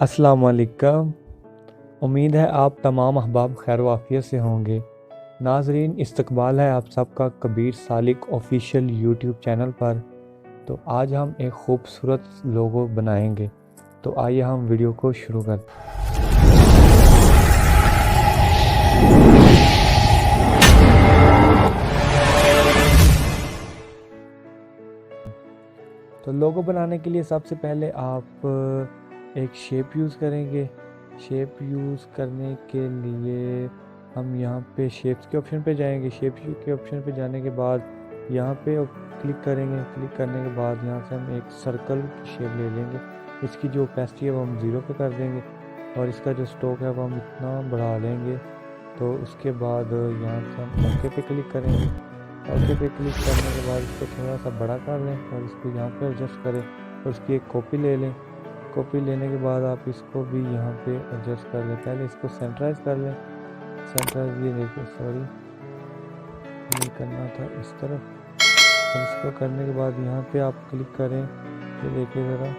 अस्सलाम वालेकुम। उम्मीद है आप तमाम अहबाब खैर वाफियत से होंगे। नाजरीन, इस्तकबाल है आप सबका Kabir Salik official YouTube channel पर। तो आज हम एक खूबसूरत लोगो बनाएंगे। तो आइए हम वीडियो को शुरू करते हैं। तो लोगो बनाने के लिए सबसे पहले आप एक शेप यूज़ करेंगे। शेप यूज़ करने के लिए हम यहाँ पे शेप्स के ऑप्शन पे जाएंगे। शेप के ऑप्शन पे जाने के बाद यहाँ पे क्लिक करेंगे। क्लिक करने के बाद यहाँ से हम एक सर्कल की शेप ले लेंगे। इसकी जो ओपेसिटी है वो हम 0 पे कर देंगे और इसका जो स्ट्रोक है वो हम इतना बढ़ा लेंगे। तो उसके बाद यहाँ से हम ओके पे क्लिक करेंगे। ओके पे क्लिक करने के बाद इसको थोड़ा सा बड़ा कर लें और इसको यहाँ पे एडजस्ट करें और उसकी एक कॉपी ले लें। कॉपी लेने के बाद आप इसको भी यहाँ पे एडजस्ट कर लें। पहले इसको सेंटराइज कर लें। सेंटराइज, ये देखिए, सॉरी, ये करना था इस तरफ। और इसको करने के बाद यहाँ पे आप क्लिक करें। ये देखिए ज़रा,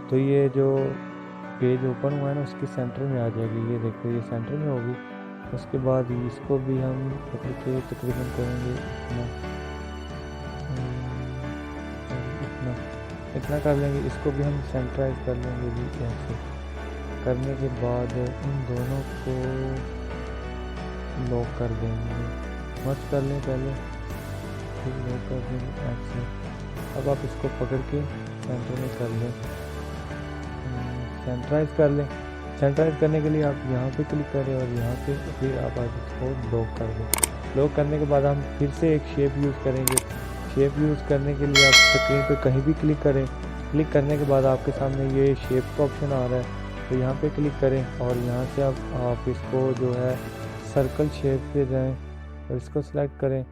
तो ये जो पेज ओपन हुआ है ना उसके सेंटर में आ जाएगी। ये देखिए, ये सेंटर में होगी। उसके बाद इसको भी हम पकड़ के तकरीबन करेंगे इतना इतना कर लेंगे। इसको भी हम सेंटराइज कर लेंगे जी। ऐसे करने के बाद इन दोनों को लॉक कर देंगे। मर्ज कर लें पहले, फिर लॉक कर देंगे ऐसे। अब आप इसको पकड़ के सेंटर में कर लें, सेंटराइज कर लें। सेंटराइज करने के लिए आप यहाँ पे क्लिक करें और यहाँ पे फिर आप आज इसको लॉक कर दें। लॉक करने के बाद हम फिर से एक शेप यूज़ करेंगे। शेप यूज़ करने के लिए आप स्क्रीन पे कहीं भी क्लिक करें। क्लिक करने के बाद आपके सामने ये शेप का ऑप्शन आ रहा है, तो यहाँ पे क्लिक करें और यहाँ से आप इसको जो है सर्कल शेप पे जाएँ और इसको सेलेक्ट करें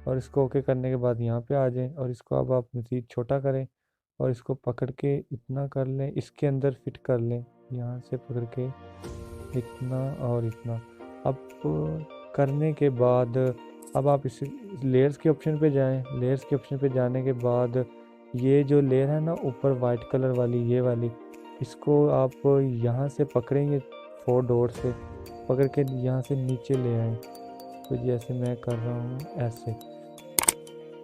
और इसको ओके करने के बाद यहाँ पे आ जाएँ और इसको अब आप मज़ीद छोटा करें और इसको पकड़ के इतना कर लें, इसके अंदर फिट कर लें। यहाँ से पकड़ के इतना और इतना। अब करने के बाद अब आप इस लेयर्स के ऑप्शन पे जाएं। लेयर्स के ऑप्शन पे जाने के बाद ये जो लेयर है ना ऊपर वाइट कलर वाली, ये वाली, इसको आप यहाँ से पकड़ेंगे 4 डॉट से पकड़ के यहाँ से नीचे ले आएँ। तो जैसे मैं कर रहा हूँ ऐसे।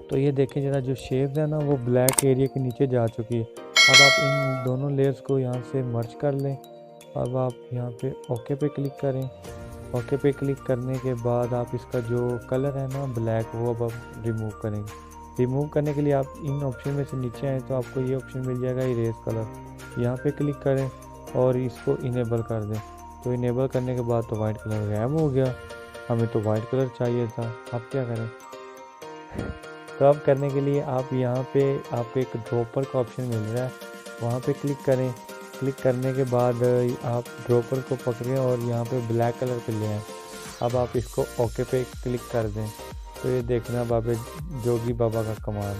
तो ये देखें ज़रा, जो शेप है ना वो ब्लैक एरिया के नीचे जा चुकी है। अब आप इन दोनों लेयर्स को यहाँ से मर्ज कर लें। अब आप यहाँ पे ओके पे क्लिक करें। ओके पे क्लिक करने के बाद आप इसका जो कलर है ना ब्लैक, वो अब आप रिमूव करेंगे। रिमूव करने के लिए आप इन ऑप्शन में से नीचे आएँ तो आपको ये ऑप्शन मिल जाएगा इरेज कलर। यहाँ पे क्लिक करें और इसको इनेबल कर दें। तो इनेबल करने के बाद तो वाइट कलर गायब हो गया। हमें तो वाइट कलर चाहिए था। अब क्या करें? तो अब करने के लिए आप यहाँ पे आपको एक ड्रॉपर का ऑप्शन मिल रहा है, वहाँ पे क्लिक करें। क्लिक करने के बाद आप ड्रॉपर को पकड़ें और यहाँ पे ब्लैक कलर पे ले आएँ। अब आप इसको ओके पे क्लिक कर दें। तो ये देखना बाबा जोगी बाबा का कमाल,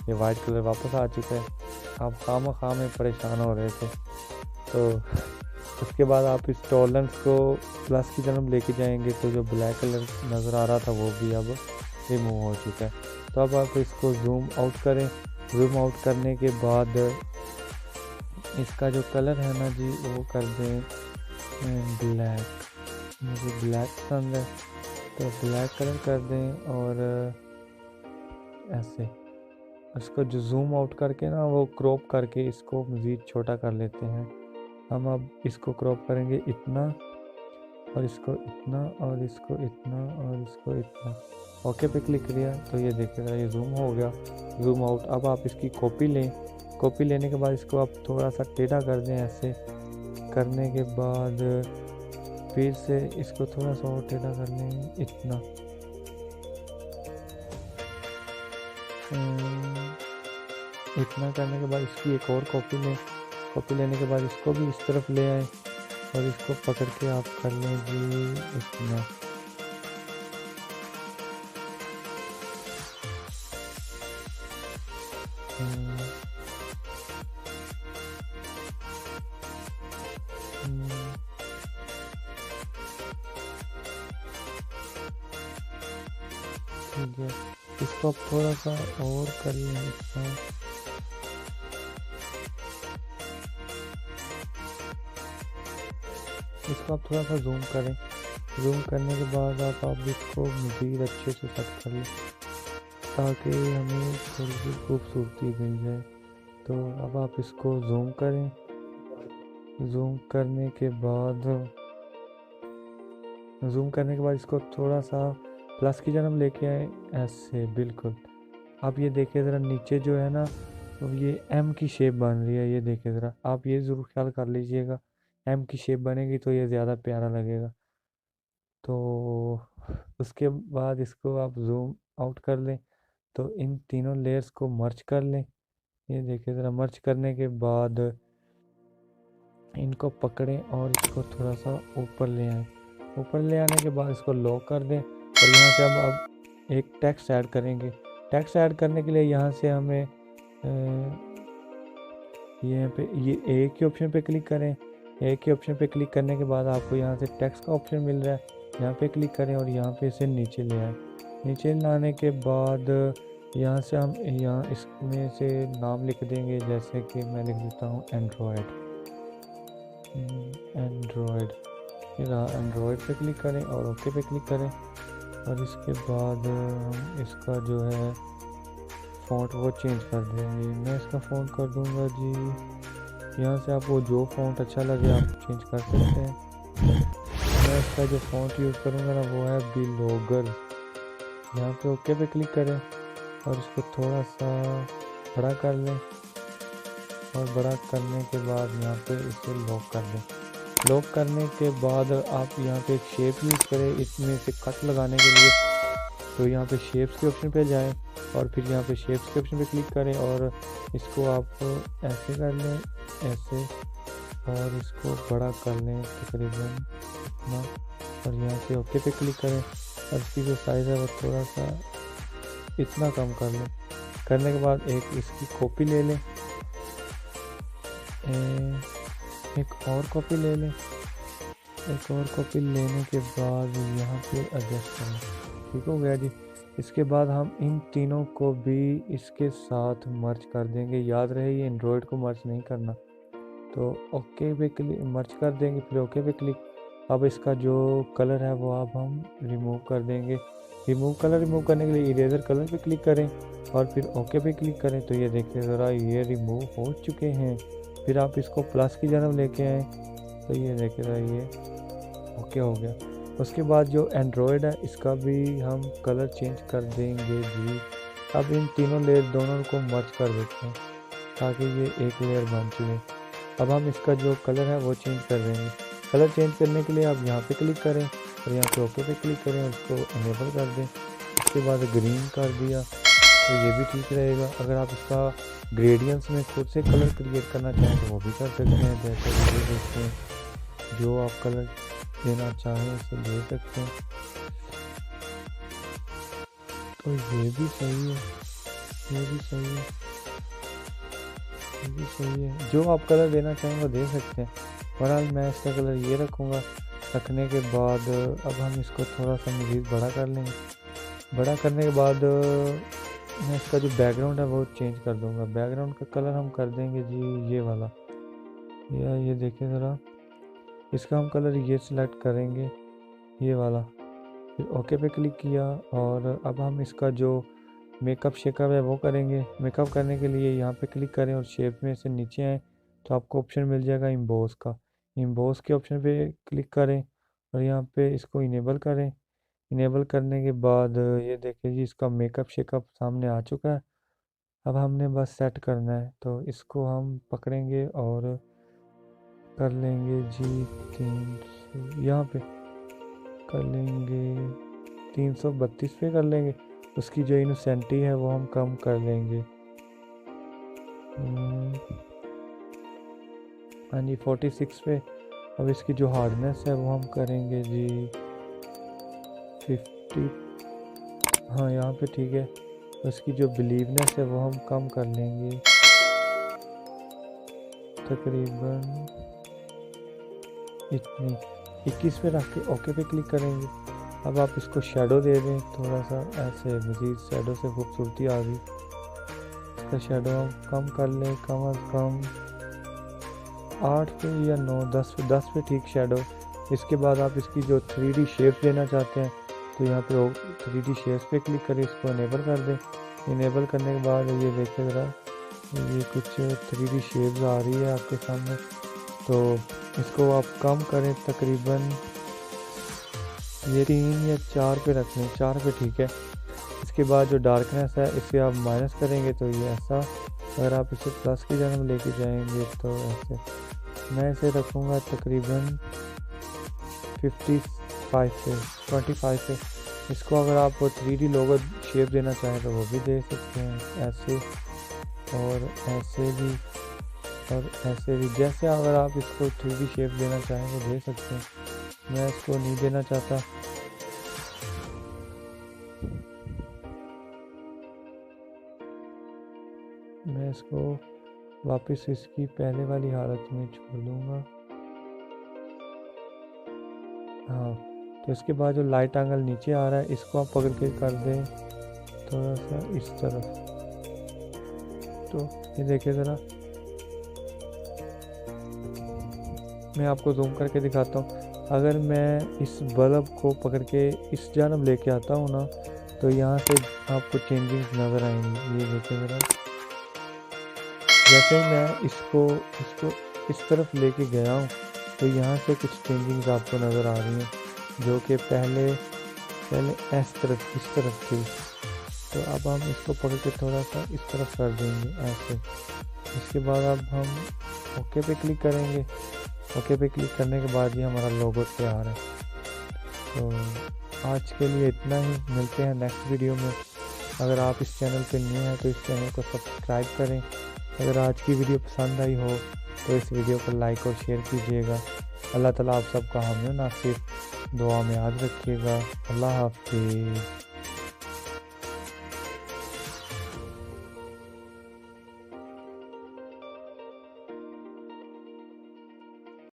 ये वाइट कलर वापस आ चुका है। आप खाम में परेशान हो रहे थे। तो उसके बाद आप इस टॉलरेंस को प्लस की तरफ लेके जाएंगे तो जो ब्लैक कलर नज़र आ रहा था वो भी अब रिमूव हो चुका है। तो अब आप इसको जूम आउट करें। जूम आउट करने के बाद इसका जो कलर है ना जी वो कर दें ब्लैक। मुझे ब्लैक पसंद है तो ब्लैक कलर कर दें और ऐसे इसको जो जूम आउट करके ना वो क्रॉप करके इसको मज़ीद छोटा कर लेते हैं। हम अब इसको क्रॉप करेंगे इतना और इसको इतना और इसको इतना और इसको इतना। ओके पे क्लिक किया तो ये देखिएगा ये जूम हो गया, जूम आउट। अब आप इसकी कॉपी लें। कॉपी लेने के बाद इसको आप थोड़ा सा टेढ़ा कर दें। ऐसे करने के बाद फिर से इसको थोड़ा सा और टेढ़ा कर लें इतना। इतना करने के बाद इसकी एक और कॉपी लें। कॉपी लेने के बाद इसको भी इस तरफ ले आएँ और इसको पकड़ के आप कर लें जी इतना। ठीक है, इसको आप थोड़ा सा और कर लें इतना। इसको आप थोड़ा सा जूम करें। जूम करने के बाद आप इसको मज़ीद अच्छे से सेट कर लें ताकि हमें थोड़ी सी खूबसूरती मिल जाए। तो अब आप इसको जूम करें। जूम करने के बाद इसको थोड़ा सा प्लस की जन्म लेके आए ऐसे, बिल्कुल। आप ये देखिए ज़रा नीचे जो है ना, तो ये एम की शेप बन रही है, ये देखिए ज़रा, आप ये ज़रूर ख्याल कर लीजिएगा। एम की शेप बनेगी तो ये ज़्यादा प्यारा लगेगा। तो उसके बाद इसको आप जूम आउट कर लें, तो इन तीनों लेयर्स को मर्ज कर लें। ये देखिए ज़रा, मर्ज करने के बाद इनको पकड़ें और इसको थोड़ा सा ऊपर ले आएँ। ऊपर ले आने के बाद इसको लॉक कर दें और यहाँ से हम अब एक टेक्स्ट ऐड करेंगे। टेक्स्ट ऐड करने के लिए यहाँ से हमें यहाँ पे ये ए के ऑप्शन पे क्लिक करें। ए के ऑप्शन पे क्लिक करने के बाद आपको यहाँ से टेक्स्ट का ऑप्शन मिल रहा है, यहाँ पे क्लिक करें और यहाँ पे इसे नीचे ले आएँ। नीचे लाने के बाद यहाँ से हम यहाँ इसमें से नाम लिख देंगे, जैसे कि मैं लिख देता हूँ एंड्रॉयड। एंड्रॉयड पे क्लिक करें और ओके पे क्लिक करें और इसके बाद हम इसका जो है फ़ॉन्ट वो चेंज कर देंगे। मैं इसका फ़ॉन्ट कर दूंगा जी, यहाँ से आपको जो फ़ॉन्ट अच्छा लगे आप चेंज कर सकते हैं। मैं इसका जो फ़ॉन्ट यूज़ करूँगा ना वो है बिलोगर। यहाँ पे ओके पे क्लिक करें और इसको थोड़ा सा बड़ा कर लें और बड़ा करने के बाद यहाँ पे इसे लॉक कर दें। लॉक करने के बाद आप यहाँ पे एक शेप यूज़ करें इसमें से कट लगाने के लिए। तो यहाँ पे शेप्स के ऑप्शन पे जाएं और फिर यहाँ पे शेप्स के ऑप्शन पे क्लिक करें और इसको आप ऐसे कर लें, ऐसे, और इसको बड़ा कर लें तकरीबन इतना, और यहाँ से ओके पे क्लिक करें और इसकी जो साइज़ है वो थोड़ा सा इतना कम कर लें। करने के बाद एक इसकी कॉपी ले लें, एक और कॉपी ले लें। एक और कॉपी लेने के बाद यहाँ पे एडजस्ट करें। ठीक हो गया जी। इसके बाद हम इन तीनों को भी इसके साथ मर्ज कर देंगे। याद रहे ये एंड्रॉयड को मर्ज नहीं करना। तो ओके पे क्लिक, मर्ज कर देंगे, फिर ओके पे क्लिक। अब इसका जो कलर है वो अब हम रिमूव कर देंगे। रिमूव करने के लिए इरेजर कलर पे क्लिक करें और फिर ओके पे क्लिक करें। तो ये देखिए ज़रा, ये रिमूव हो चुके हैं। फिर आप इसको प्लस की जन्म लेके आएँ, तो ये देखिए ज़रा, ये ओके हो गया। उसके बाद जो एंड्रॉयड है इसका भी हम कलर चेंज कर देंगे जी। अब इन तीनों लेयर दोनों को मर्ज कर देते हैं ताकि ये एक लेयर बन चुके। अब हम इसका जो कलर है वो चेंज कर देंगे। कलर चेंज करने के लिए आप यहाँ पे क्लिक करें और यहाँ पे ओके पे क्लिक करें और इसको इनेबल कर दें। उसके बाद ग्रीन कर दिया तो ये भी ठीक रहेगा। अगर आप इसका ग्रेडियंट्स में खुद से कलर क्रिएट करना चाहें तो वो भी कर सकते हैं। जैसे कि ये देखते हैं, जो आप कलर देना चाहें उसे दे सकते हैं। तो ये भी सही है, ये भी सही है, ये भी सही है। जो आप कलर देना चाहें वो दे सकते हैं। बहरहाल मैं इसका कलर ये रखूँगा। रखने के बाद अब हम इसको थोड़ा सा मज़ीद बड़ा कर लेंगे। बड़ा करने के बाद मैं इसका जो बैकग्राउंड है वो चेंज कर दूंगा। बैकग्राउंड का कलर हम कर देंगे जी ये वाला, या ये देखिए ज़रा, इसका हम कलर ये सिलेक्ट करेंगे, ये वाला। फिर ओके पे क्लिक किया और अब हम इसका जो मेकअप शेकअप है वो करेंगे। मेकअप करने के लिए यहाँ पे क्लिक करें और शेप में से नीचे आएँ तो आपको ऑप्शन मिल जाएगा इम्बोस का। इम्बोस के ऑप्शन पे क्लिक करें और यहाँ पे इसको इनेबल करें। इनेबल करने के बाद ये देखिए जी, इसका मेकअप शेकअप सामने आ चुका है। अब हमने बस सेट करना है, तो इसको हम पकड़ेंगे और कर लेंगे जी 300, यहाँ पे कर लेंगे 332 पे कर लेंगे। उसकी जो इनोसेंटी है वो हम कम कर लेंगे। हाँ जी 46 पे। अब इसकी जो हार्डनेस है वो हम करेंगे जी 50। हाँ यहाँ पे ठीक है। उसकी जो बिलीवनेस है वो हम कम कर लेंगे तकरीबन इतनी, 21 पे रख के ओके पे क्लिक करेंगे। अब आप इसको शेडो दे दें थोड़ा सा, ऐसे मज़ीद शेडो से खूबसूरती आ गई। इसका शेडो हम कम कर लें, कम अज़ कम 8 पे या 9, 10 पे ठीक शेडो। इसके बाद आप इसकी जो 3D शेप देना चाहते हैं तो यहाँ पे 3D शेप्स पे क्लिक करें, इसको इनेबल कर दें। इनेबल करने के बाद ये देखिए ज़रा, ये कुछ 3D शेप्स आ रही है आपके सामने। तो इसको आप कम करें, तकरीबन ये 3 या 4 पे रख लें, 4 पे ठीक है। इसके बाद जो डार्कनेस है इसे आप माइनस करेंगे तो ये ऐसा, अगर आप इसे प्लस की जगह में लेके जाएंगे तो ऐसे। मैं इसे रखूँगा तकरीबन 25 पे। इसको अगर आप 3D लोगो शेप देना चाहें तो वो भी दे सकते हैं, ऐसे और ऐसे भी और ऐसे भी। जैसे अगर आप इसको 3D शेप देना चाहें वो दे सकते हैं। मैं इसको नहीं देना चाहता, मैं इसको वापस इसकी पहले वाली हालत में छोड़ दूँगा। हाँ, तो इसके बाद जो लाइट एंगल नीचे आ रहा है इसको आप पकड़ के कर दें थोड़ा सा इस तरफ। तो ये देखिए ज़रा, मैं आपको जूम करके दिखाता हूँ। अगर मैं इस बल्ब को पकड़ के इस जानब लेके आता हूँ ना तो यहाँ से आपको चेंजिंग्स नज़र आएंगी। ये देखिए ज़रा, जैसे ही मैं इसको इस तरफ लेके गया हूँ तो यहाँ से कुछ चेंजिंग्स आपको नज़र आ रही हैं जो कि पहले इस तरफ थी। तो अब हम इसको पकड़ के थोड़ा सा इस तरफ कर देंगे ऐसे। इसके बाद अब हम ओके पे क्लिक करेंगे। ओके पे क्लिक करने के बाद ही हमारा लोगो तैयार है। तो आज के लिए इतना ही, मिलते हैं नेक्स्ट वीडियो में। अगर आप इस चैनल पे न्यू हैं तो इस चैनल को सब्सक्राइब करें। अगर आज की वीडियो पसंद आई हो तो इस वीडियो को लाइक और शेयर कीजिएगा। अल्लाह ताला आप सबका हामी नासिर दुआ में याद रखिएगा। अल्लाह हाफिज़।